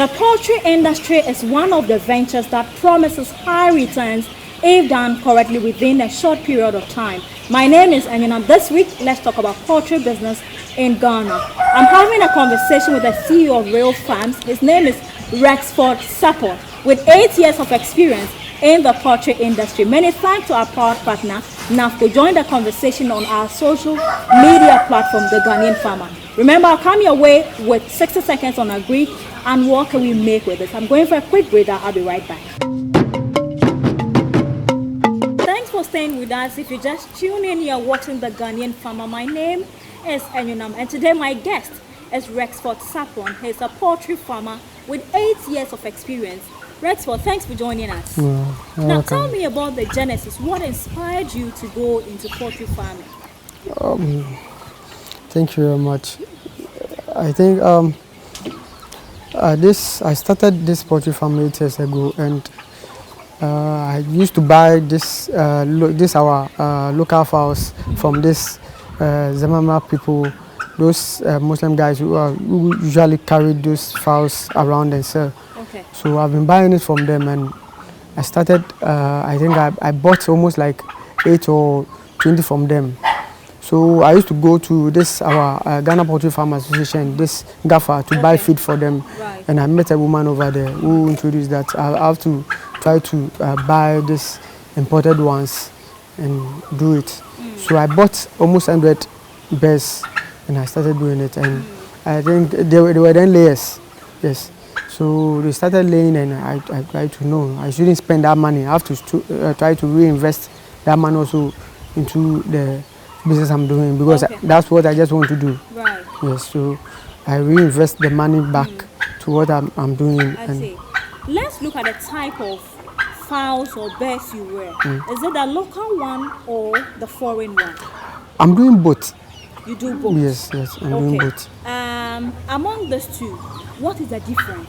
The poultry industry is one of the ventures that promises high returns if done correctly within a short period of time. My name is Enlighten. This week, let's talk about poultry business in Ghana. I'm having a conversation with the CEO of Real Farms. His name is Rexford Sapon, with 8 years of experience in the poultry industry. Many thanks to our proud partner, NAFCO. Join the conversation on our social media platform, the Ghanaian Farmer. Remember, I'll come your way with 60 seconds on Agri and what can we make with it. I'm going for a quick breather. I'll be right back. Thanks for staying with us. If you just tune in, you're watching the Ghanaian Farmer. My name is Enyunam, and today my guest is Rexford Sapon. He's a poultry farmer with 8 years of experience. Rexford, thanks for joining us. Now tell me about the genesis. What inspired you to go into poultry farming? Thank you very much. I think I started this poultry farm 8 years ago, and I used to buy our local fowls from this Zemama people, those Muslim guys who usually carry those fowls around and sell. Okay. So I've been buying it from them, and I started. I think I bought almost like 8 or 20 from them. So I used to go to our Ghana Poultry Farm Association, this GAFA, to buy feed for them. Right. And I met a woman over there who introduced that I have to try to buy these imported ones and do it. So I bought almost 100 bears and I started doing it. And I think they were then layers. Yes. So they started laying, and I tried to know I shouldn't spend that money. I have to try to reinvest that money also into the business I'm doing, because that's what I just want to do. Right. Yes, so I reinvest the money back to what I'm doing. I see. Let's look at the type of fowls or birds you wear. Is it the local one or the foreign one? I'm doing both. You do both? Yes, I'm doing both. Among those two, what is the difference?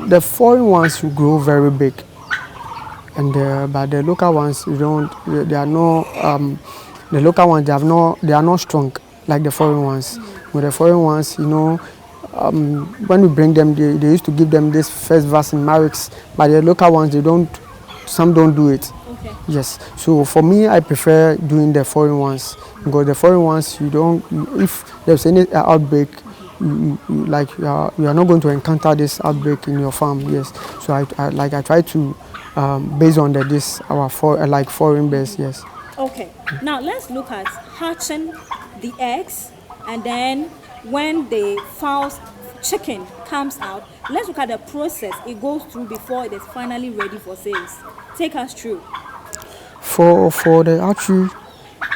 The foreign ones grow very big, and but the local ones they are no. The local ones they are not strong like the foreign ones. With the foreign ones, when we bring them, they used to give them this first vaccine, Marix, but the local ones some don't do it. Okay. Yes. So for me, I prefer doing the foreign ones, because the foreign ones if there's any outbreak, you are not going to encounter this outbreak in your farm. Yes. So I try to based on our foreign base. Yes. Okay. Now let's look at hatching the eggs, and then when the fowl's chicken comes out, let's look at the process it goes through before it is finally ready for sales. Take us through. For the hatchery,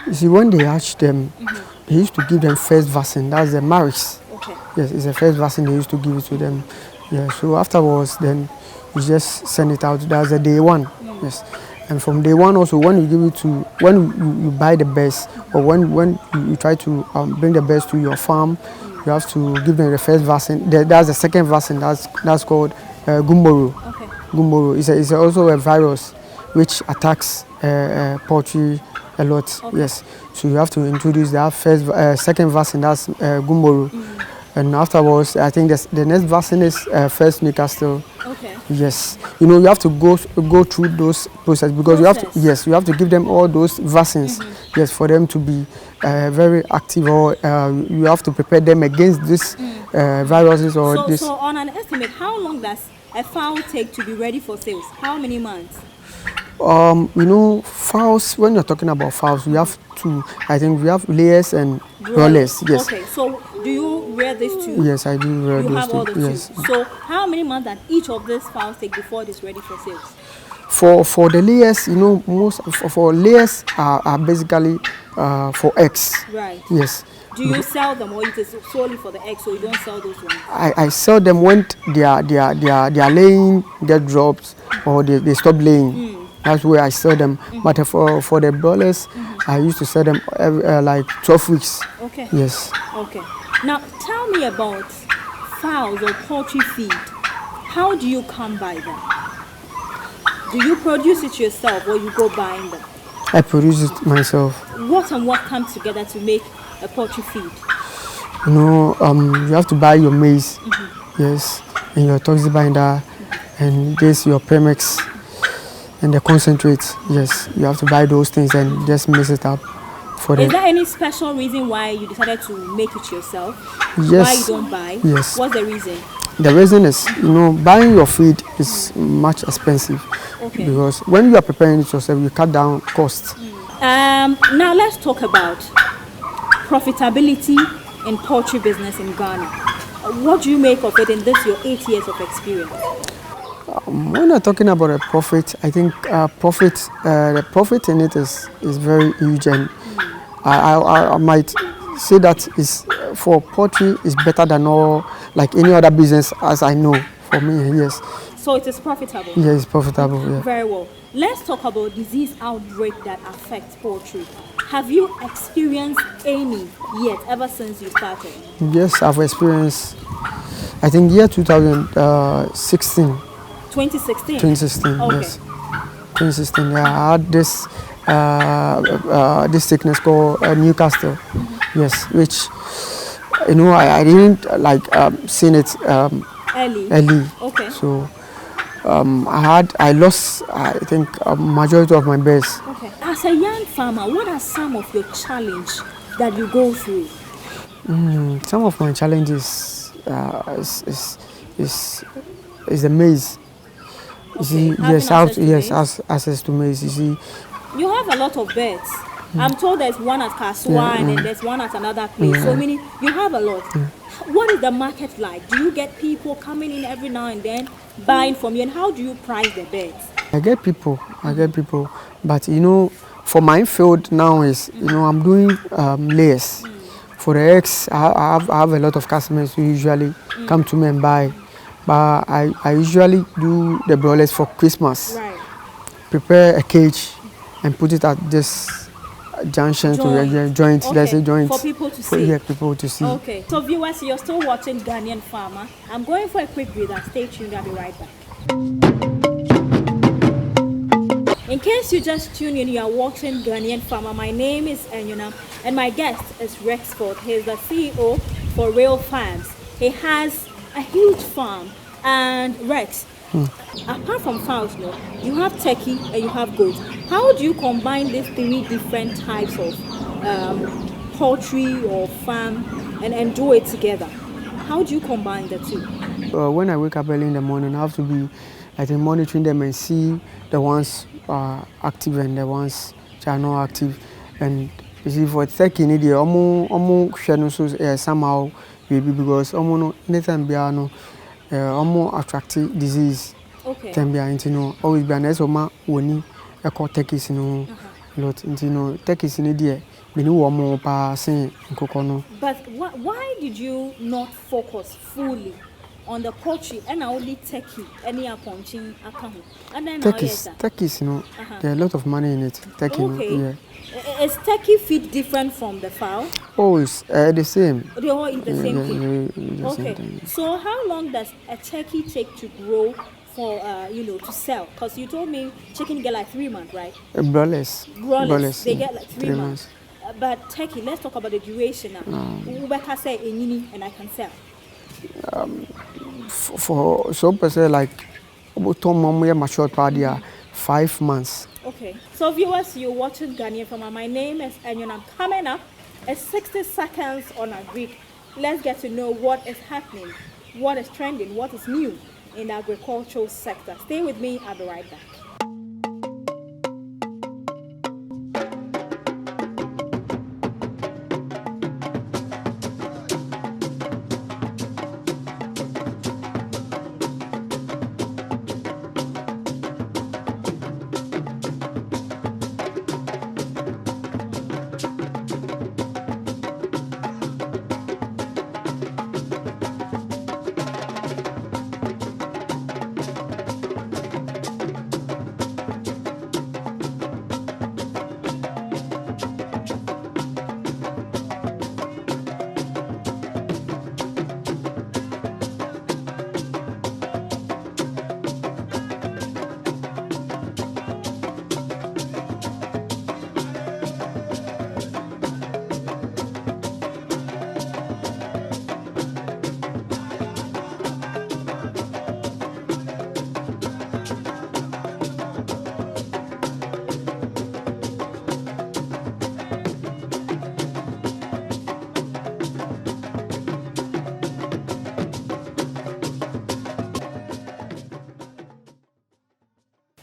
you see, when they hatch them, they used to give them first vaccine. That's the Marix. Okay. Yes, it's the first vaccine they used to give it to them. Yeah. So afterwards, then you just send it out. That's the day one. Yes. And from day one also, when you buy the bears, or when you try to bring the bears to your farm, you have to give them the first vaccine. That's the second vaccine. That's called Gumboro. Okay. Gumboro is also a virus which attacks poultry a lot. Okay. Yes. So you have to introduce that second vaccine. That's Gumboro. And afterwards, I think the next vaccine is first Newcastle. Okay. Yes, you have to go through those processes, because you have to give them all those vaccines. Yes, for them to be very active, or you have to prepare them against these viruses or this. So on an estimate, how long does a fowl take to be ready for sales? How many months? Fowls, when you're talking about fowls, we have layers and broilers. Yes. Okay, so do you rear these two? Yes, I do rear those two. You have all the yes. two. So how many months does each of these fowls take before it is ready for sales? For the layers, most for layers are basically for eggs. Right. Yes. Do you sell them, or it is solely for the eggs, so you don't sell those ones? I sell them when they are laying their drops, or they stop laying. That's where I sell them. But for the broilers, I used to sell them like 12 weeks. Okay. Yes. Okay. Now tell me about fowls or poultry feed. How do you come by them? Do you produce it yourself, or you go buying them? I produce it myself. What and what comes together to make a poultry feed? You have to buy your maize. Yes. and your toxic binder, and this your premix and the concentrate. Yes, you have to buy those things and just mix it up for Is the. there any special reason why you decided to make it yourself? Yes. Why you don't buy? Yes. What's the reason? The reason is, buying your feed is much expensive. Okay. Because when you are preparing it yourself, you cut down costs. Now let's talk about profitability in poultry business in Ghana. What do you make of it in this your 8 years of experience? When we're talking about a profit, I think the profit in it is very huge, and I might say that is for poultry is better than all like any other business as I know. For me, yes. So it is profitable. Yeah, it's profitable. Yeah. Very well. Let's talk about disease outbreak that affects poultry. Have you experienced any yet ever since you started? Yes, I've experienced. I think year 2016. 2016. 2016. Okay. Yes. 2016. Yeah, I had this sickness called Newcastle. Yes, which I didn't like seen it early. Okay. So I lost I think a majority of my birds. Okay. As a young farmer, what are some of your challenges that you go through? Some of my challenges is the maize. You see, access to maize. You see, you have a lot of birds. I'm told there's one at Kaswa and then there's one at another place. So meaning you have a lot. What is the market like? Do you get people coming in every now and then buying from you, and how do you price the birds? I get people, but for my field now is I'm doing layers. For the eggs, I have a lot of customers who usually come to me and buy, but I usually do the broilers for Christmas. Right. Prepare a cage and put it at this junction to joint. Okay. Let's say joint for people to see. Yeah, people to see. Okay. So viewers, you're still watching Ghanaian Farmer. I'm going for a quick breather. Stay tuned. I'll be right back. In case you just tuned in, you are watching Ghanaian Farmer. My name is Enyuna, and my guest is Rexford. He's the CEO for Real Farms. He has a huge farm. And Rex, apart from fowls, you have turkey and you have goats. How do you combine these three different types of poultry or farm and do it together? How do you combine the two? When I wake up early in the morning, I have to be, monitoring them and see the ones active and the ones which are not active. And you see, for turkey, somehow maybe because anytime attractive disease. Okay. Can be always be an esoma woni a call turkeys lot turkeys in the But why did you not focus fully on the poultry and only turkey any punching account? And then turkeys, there are a lot of money in it. Turkey, okay. Is turkey feed different from the fowl? Oh, it's the same. They all eat the same thing. Okay. So how long does a turkey take to grow for to sell? Because you told me chicken get like 3 months, right? Broilers. They get like 3 months. But turkey, let's talk about the duration now. Ubeka say and I can sell. For some person like mature party 5 months. Okay. So viewers, you're watching Ghanaian Farmer. My name is Enyon. I'm coming up. It's 60 seconds on a Greek. Let's get to know what is happening, what is trending, what is new in the agricultural sector. Stay with me. I'll be right back.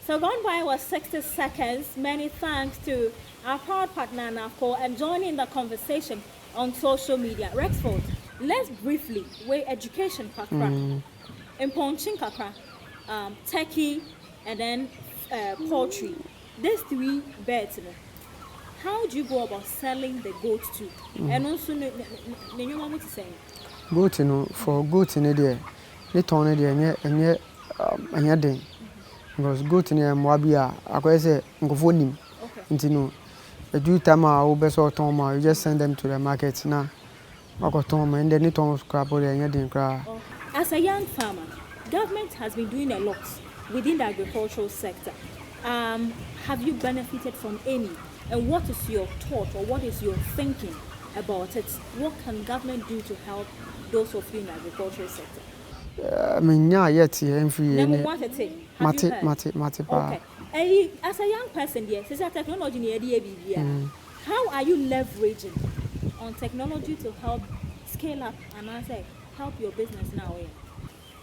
So gone by was 60 seconds. Many thanks to our proud partner NAFCO and joining the conversation on social media. Rexford, let's briefly weigh education kakra, imponchin kakra, turkey, and then poultry. These three beds. How do you go about selling the goat too? And also, what to say? Goat, for goat in there, they turn it and yet, because goat in Mwabia, I say, Ngofonim, into a due time, you just send them to the market now. I got Tom and then it on scrap or anything cry. As a young farmer, government has been doing a lot within the agricultural sector. Have you benefited from any? And what is your thought or what is your thinking about it? What can government do to help those of you in the agricultural sector? I mean, yeah, yet, I'm free. Mate. Okay. As a young person, yes, it's a technology near the How are you leveraging on technology to help scale up and help your business now?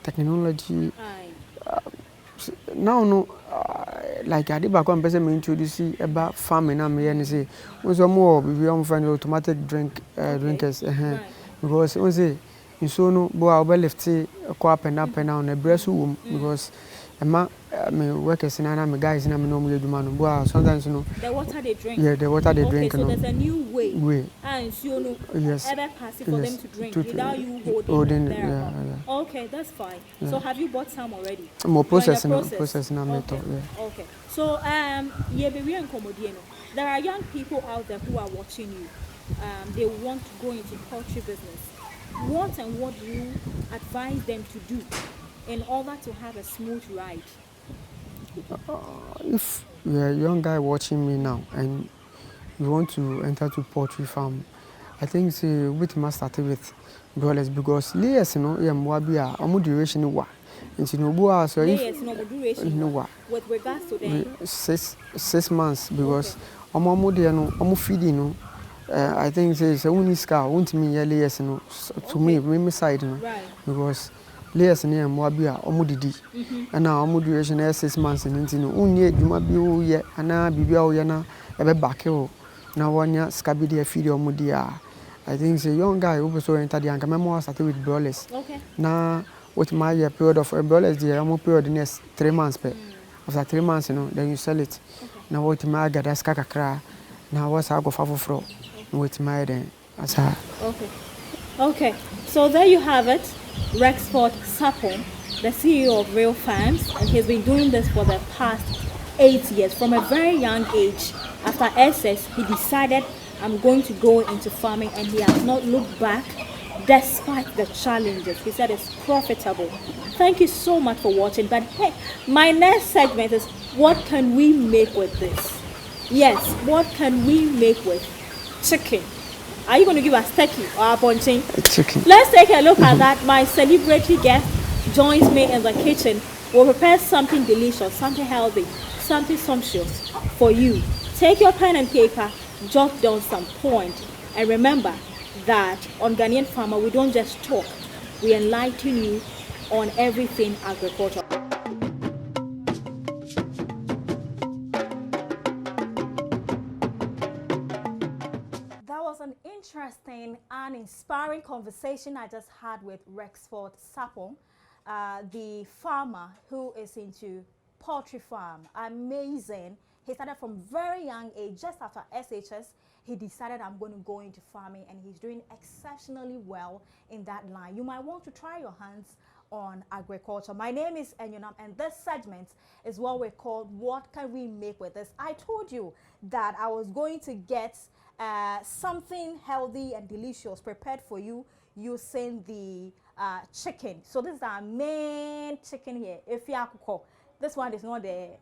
Technology. Now, no, like I did back on person introduce about farming. I'm here and say, what's more, we are find automatic drinkers, because we say, you so no, boy, I'll be left a quap and up and down a breast room because my workers and I'm a guys and I'm normally do man. Boy, sometimes you know the water they drink. Yeah, the water they drink. So there's a new way. And so no, yes, ever passive for them to drink without you holding there. Yeah. Okay, that's fine. Yeah. So have you bought some already? More processing. Okay. Okay. So there are young people out there who are watching you. They want to go into poultry business. What do you advise them to do in order to have a smooth ride? If you're a young guy watching me now and you want to enter to poultry farm, I think with must start with broilers because layers, Mwabia, duration wa. And so layers duration with regards to them 6 months because feeding I think it's only scar won't mean layers to me side because layers near Mwabia omudidi and now duration 6 months and only Juma ye and now Bibia yana ever back now one year scabidia feed mudia. I think it's a young guy who was so entered the memoir started with broilers. Okay. Now with my period of broilers the period the next 3 months after 3 months then you sell it. Okay. Now what my gada skakakra now what's I go for with my then as her. Okay. So there you have it. Rexford Sapon, the CEO of Real Farms, and he's been doing this for the past 8 years. From a very young age, after SS, he decided, I'm going to go into farming, and he has not looked back despite the challenges. He said it's profitable. Thank you so much for watching. But hey, my next segment is what can we make with this? Yes, what can we make with chicken? Are you going to give us turkey or a ponching? Chicken. Let's take a look at that. My celebrity guest joins me in the kitchen. We'll prepare something delicious, something healthy, something sumptuous for you. Take your pen and paper, jot down some points, and remember that on Ghanaian Farmer, we don't just talk, we enlighten you on everything agriculture. An interesting and inspiring conversation I just had with Rexford Sapon, the farmer who is into poultry farm. Amazing. He started from very young age. Just after SHS, he decided I'm going to go into farming, and he's doing exceptionally well in that line. You might want to try your hands on agriculture. My name is Enyonam, and this segment is what we call what can we make with this. I told you that I was going to get something healthy and delicious prepared for you using the chicken. So this is our main chicken here. Efiakoko. This one is not the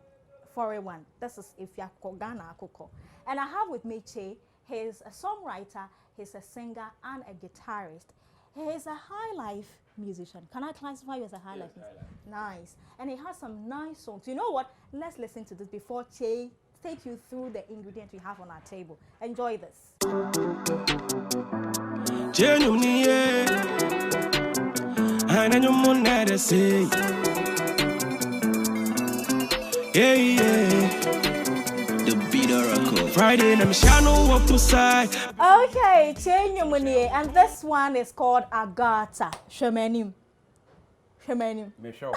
foreign one. This is Efiakoko, Ghana Akoko. And I have with me Che. He's a songwriter, he's a singer, and a guitarist. He's a high life musician. Can I classify you as a high life musician? Nice. And he has some nice songs. You know what? Let's listen to this before Che take you through the ingredients we have on our table. Enjoy this. Yeah, yeah. The beat oracle. Friday, I'm channel up to side. Okay, change your money, and this one is called Agatha. Shemanim. Michelle.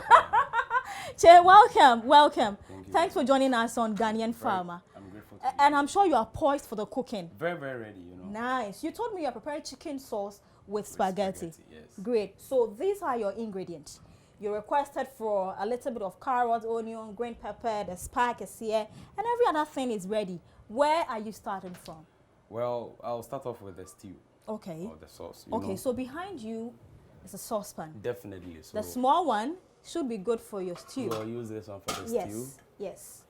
Che, welcome. Thanks for very joining us on Ghanaian Farmer. I'm grateful to you. And I'm sure you are poised for the cooking. Very, very ready, you know. Nice. You told me you are preparing chicken sauce with spaghetti. Yes. Great. So these are your ingredients. You requested for a little bit of carrot, onion, green pepper, the spark is here, and every other thing is ready. Where are you starting from? Well, I'll start off with the stew. Okay. Or the sauce. Okay, know. so behind you is a saucepan. Definitely. So The small one should be good for your stew. we'll use this one for the Yes, stew. yes.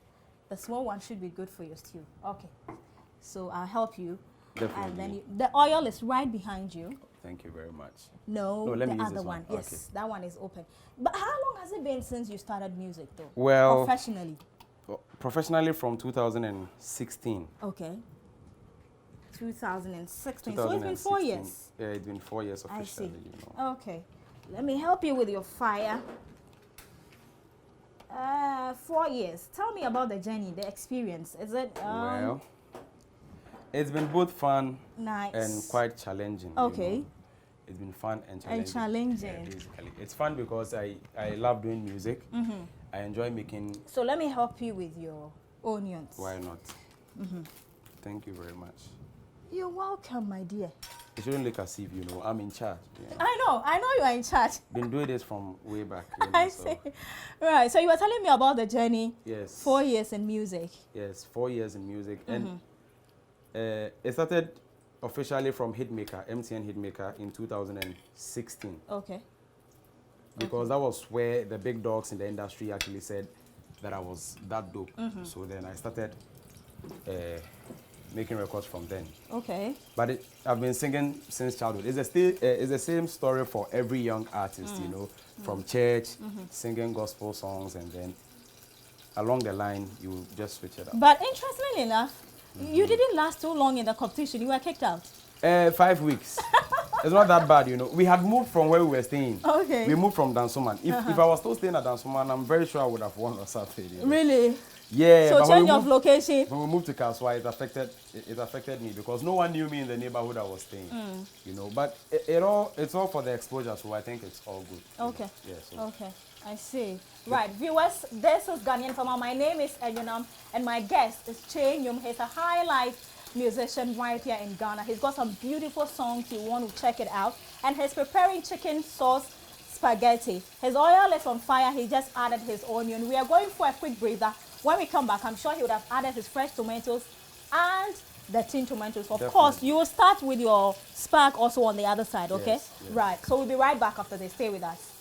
The small one should be good for your stew. Okay. So I'll help you. Definitely. And then the oil is right behind you. Thank you very much. No, let me the use other this one. one. Yes, Okay. that one is open. But how long has it been since you started music, though? Well, professionally. Professionally from 2016. Okay. 2016. So it's been 4 years. Yeah, it's been 4 years I officially, see. you know. Okay. Let me help you with your fire. 4 years. Tell me about the journey, the experience. Is it Well, it's been both fun nice and quite challenging. Okay. You know. It's been fun and challenging. And challenging. Yeah, basically. It's fun because I love doing music. I enjoy making. So let me help you with your onions. Why not? Thank you very much. You're welcome, my dear. It shouldn't look as if, you know, I'm in charge. You know. I know you are in charge. Been doing this from way back. You know, I see. Right. So you were telling me about the journey. Yes. 4 years in music. Yes, 4 years in music. And it started officially from Hitmaker, MTN Hitmaker in 2016. Okay. Because that was where the big dogs in the industry actually said that I was that dope. So then I started making records from then. Okay. But I've been singing since childhood. It's the same story for every young artist, you know, from church, singing gospel songs, and then along the line, you just switch it up. But interestingly enough, you didn't last too long in the competition. You were kicked out. 5 weeks. It's not that bad, you know. We had moved from where we were staying. Okay. We moved from Dansoman. If I was still staying at Dansoman, I'm very sure I would have won or something. You know? Really? Yeah. So but change of location. When we moved to Kaswa, it affected me because no one knew me in the neighborhood I was staying. You know, but it's all for the exposure, so I think it's all good. Okay. Yeah. So. Okay. I see. Right, viewers, this is Ghanaian Farmer. My name is Enyonam, and my guest is Chenyum. He's a high life musician right here in Ghana. He's got some beautiful songs. You want to check it out. And he's preparing chicken sauce spaghetti. His oil is on fire. He just added his onion. We are going for a quick breather. When we come back, I'm sure he would have added his fresh tomatoes and the tin tomatoes. Of course, you will start with your spark also on the other side, okay? Yes. Right, so we'll be right back after this. Stay with us.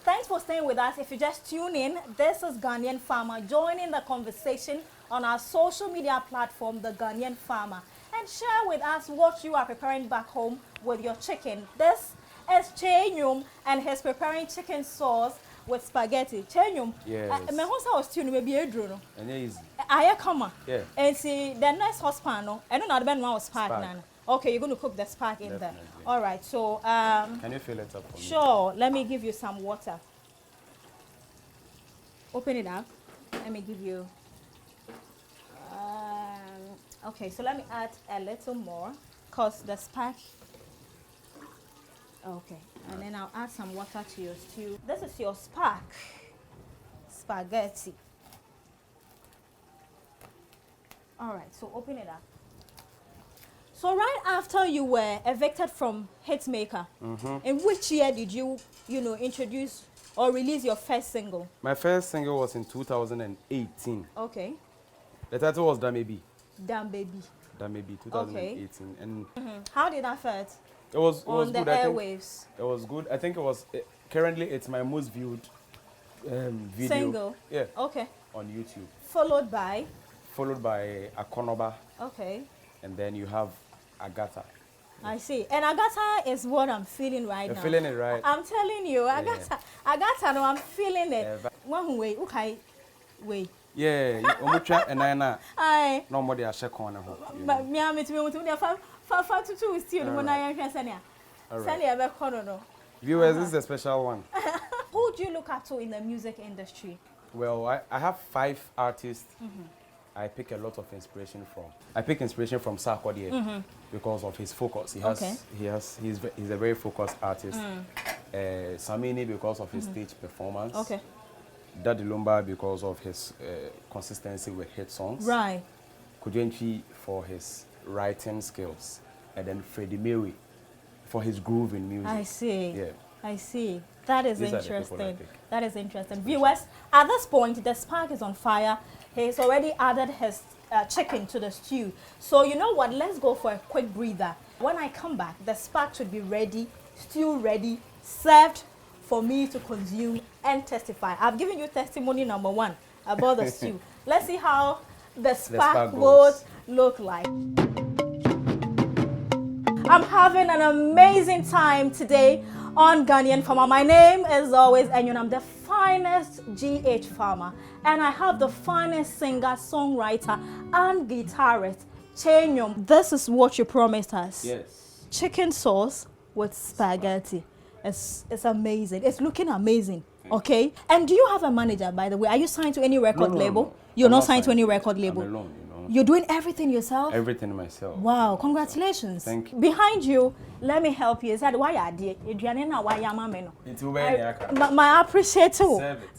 Thanks for staying with us. If you just tune in, this is Ghanaian Farmer joining the conversation on our social media platform, the Ghanaian Farmer. And share with us what you are preparing back home with your chicken. This is Chenyum, and he's preparing chicken sauce with spaghetti. Chenyum, yes. my house was tuning maybe a drone. And yeah, easy. I come. Yeah. And see the next husband, no, I don't know the one was spark. Okay, you're going to cook the spark in there. All right, so can you fill it up for me? Sure, let me give you some water. Open it up. Let me give you. Okay, so let me add a little more, cause the spark. Okay, and then I'll add some water to your stew. This is your spark spaghetti. All right, so open it up. So right after you were evicted from Hitmaker, in which year did you introduce or release your first single? My first single was in 2018. Okay. The title was That May Be. Damn Baby. That May Be 2018. Okay. And How did that feel? it was On the good. airwaves. It was good. I think it was currently it's my most viewed video. Single. Yeah. Okay. On YouTube. Followed by. Akonoba. Okay. And then you have Agatha. I see. And Agatha is what I'm feeling right now. You're feeling it, right? I'm telling you, Agatha. Agatha, no, I'm feeling it. Yeah, One way, okay, way. Yeah, Omucha and Nana. Aye. No more they check on But me, I'm to fa to still when I am Sania. Sania, back no. Viewers, this is a special one. Who do you look up to in the music industry? Well, I have 5 artists I pick a lot of inspiration from. I pick inspiration from Sarkodie because of his focus. He's a very focused artist. Samini because of his stage performance. Okay. Daddy Lumba because of his consistency with hit songs. Right. Kujenchi for his writing skills. And then Freddie Mercury for his groove in music. I see. Yeah. I see. That is These are the people I interesting. pick. That is interesting. Viewers, at this point, the spark is on fire. He's already added his chicken to the stew. So you know what? Let's go for a quick breather. When I come back, the spark should be ready, stew ready, served for me to consume and testify. I've given you testimony number 1 about the stew. Let's see how the spark would look like. I'm having an amazing time today on Ghanaian Farmer. My name is always Enyun. I'm the finest GH farmer, and I have the finest singer, songwriter, and guitarist, Chenyum. This is what you promised us. Yes. Chicken sauce with spaghetti. It's amazing. It's looking amazing. Okay. And do you have a manager, by the way? Are you signed to any record label? No. You're I'm not signed to any record label. I'm alone, you know. You're doing everything yourself? Everything myself. Wow, congratulations. Thank you. Behind you, let me help you. Is that why I did? I appreciate too. Serve it.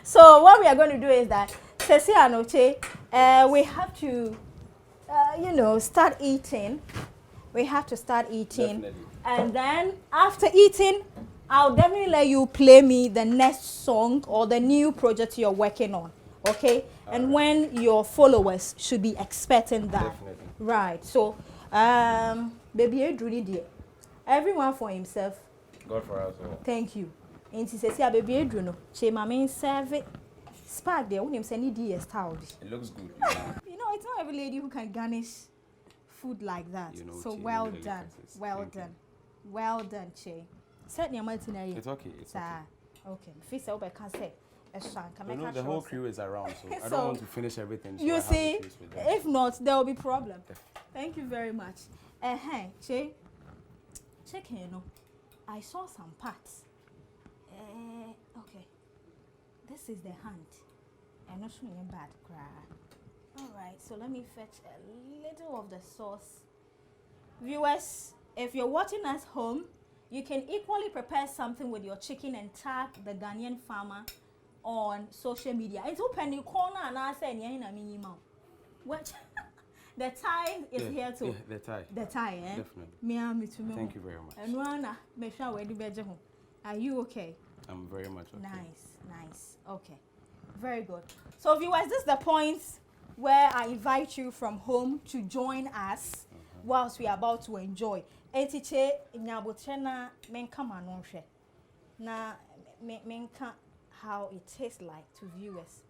So what we are going to do is that Sesi Anoche, we have to, start eating. We have to start eating. Definitely. And then after eating, I'll definitely let you play me the next song or the new project you're working on. Okay? And when your followers should be expecting that. Definitely. Right. So, baby, everyone for himself. God for us all. Thank you. And she says, baby, Adriano, she mammy serve it. Spark there, when him send it style. It looks good. You know, it's not every lady who can garnish food like that. You know, so Che, well really done. delicacies. Well Thank you. done. Well done, Che. Certainly, I'm not in a It's okay. It's okay. Okay. Fisa over can say. You know, the whole crew is around, so I So, don't want to finish everything. So I You have see, to choose with them. if not, there will be problem. Thank you very much. Che, chicken, you know, I saw some parts. Okay, this is the hand. I'm not sure you're bad, cry. All right, so let me fetch a little of the sauce. Viewers, if you're watching us home, you can equally prepare something with your chicken and tag the Ghanaian Farmer on social media. It's open the corner and I say what the tie is here too. Yeah, the tie. The tie, eh? Definitely. Me too. Thank you very much. And one, make sure we do. Are you okay? I'm very much okay. Nice. Okay. Very good. So viewers, this is the point where I invite you from home to join us whilst we are about to enjoy. Etiche nyabotrena menka manonhwe. Na menka how it tastes like to viewers.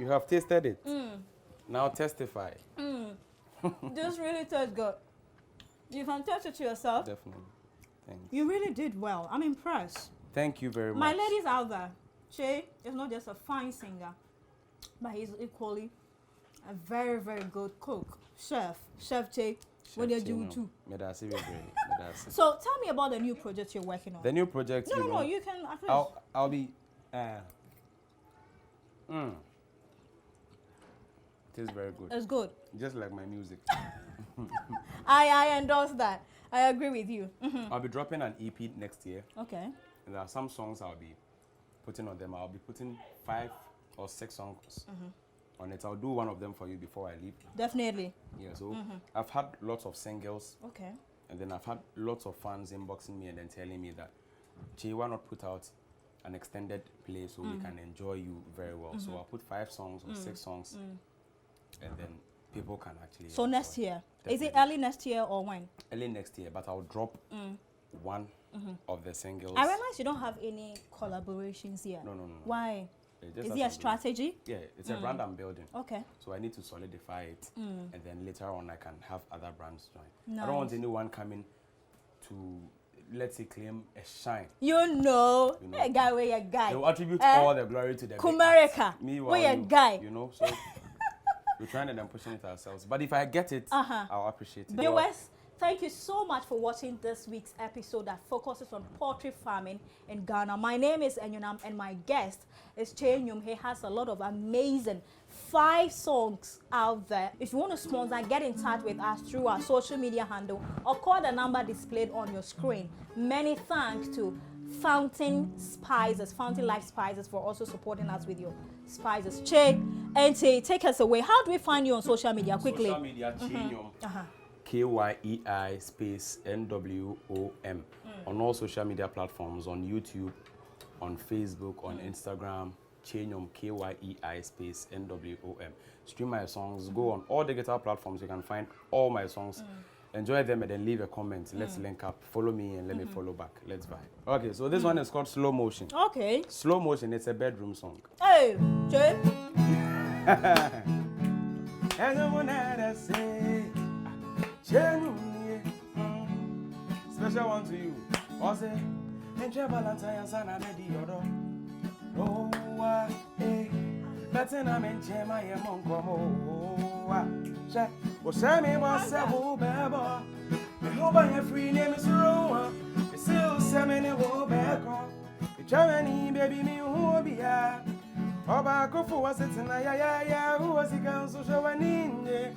You have tasted it. Now testify. This really tastes good. You can taste it to yourself. Definitely. Thanks. You really did well. I'm impressed. Thank you very much. My ladies out there, Che is not just a fine singer, but he's equally a very, very good cook. Chef Che, what do you do too? So tell me about the new project you're working on. The new project. No, you can at least. I'll be. It is very good. It's good. Just like my music. I endorse that. I agree with you. I'll be dropping an EP next year. Okay. And there are some songs I'll be putting on them. I'll be putting 5 or 6 songs on it. I'll do one of them for you before I leave. Definitely. Yeah, so I've had lots of singles. Okay. And then I've had lots of fans inboxing me and then telling me that, Che, why not put out an extended play so we can enjoy you very well. So I'll put 5 songs or 6 songs and then people can actually So enjoy. next year. Definitely. Is it early next year or when? Early next year, but I'll drop one of the singles. I realize you don't have any collaborations here. No. Why? Just Is as it a I'm strategy? Yeah, it's a brand I'm building. Okay. So I need to solidify it, and then later on I can have other brands join. Nice. I don't want anyone coming to let's say, claim a shine. You know, a guy where a guy. They will attribute all the glory to the Kumerica. Meanwhile, Where a guy. You know, so we're trying and then pushing it ourselves. But if I get it, I'll appreciate it. Viewers, thank you so much for watching this week's episode that focuses on poultry farming in Ghana. My name is Enyunam and my guest is Chenyum. He has a lot of amazing 5 songs out there. If you want to sponsor, get in touch with us through our social media handle or call the number displayed on your screen. Many thanks to Fountain Life Spices for also supporting us with your spices. Che, and take us away. How do we find you on social media quickly? Social media, Chenyum. KYEI space NWOM on all social media platforms, on YouTube, on Facebook, on Instagram, Chenyum, KYEI space NWOM. Stream my songs, go on all digital platforms, you can find all my songs. Enjoy them and then leave a comment. Let's link up. Follow me and let me follow back. Let's vibe. Okay, so this one is called Slow Motion. Okay. Slow Motion, it's a bedroom song. Hey, Che. Special one to you. Ose, enjoy Valentine's and I'm ready yodo. Oh, eh. Better na menche my monko mo. Che, o se me was se wo bebo. Me hope I free name is Roa. Me still se me ne wo beko. Me Germany baby me who be ya. Oba ko for was it na ya who was it can so show aninde.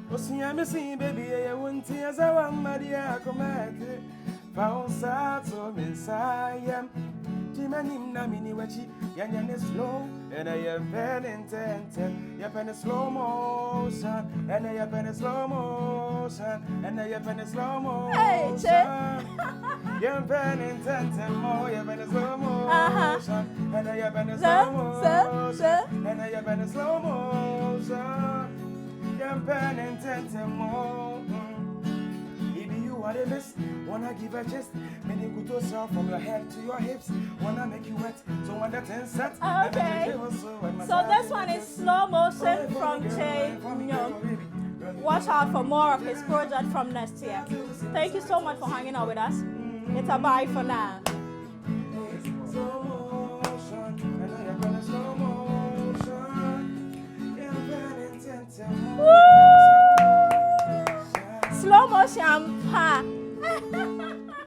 Osia me see baby ya won't as I want Maria come found sato mensayam Jimanim na mini wachi yan slow and I am pen intent ya pen slow motion and I am pen slow motion and I am pen slow motion. Hey, Che. Ya pen intent mo ya pen slow motion and I am pen slow motion and I am pen slow motion. Pen intent more. Maybe you are the best. Wanna give a chest, many good to yourself from your head to your hips. Wanna make you wet, so when that ten set. Okay. So this one is Slow Motion from Che. Watch out for more of his project from next year. Thank you so much for hanging out with us. It's a bye for now. Slow motion, pa.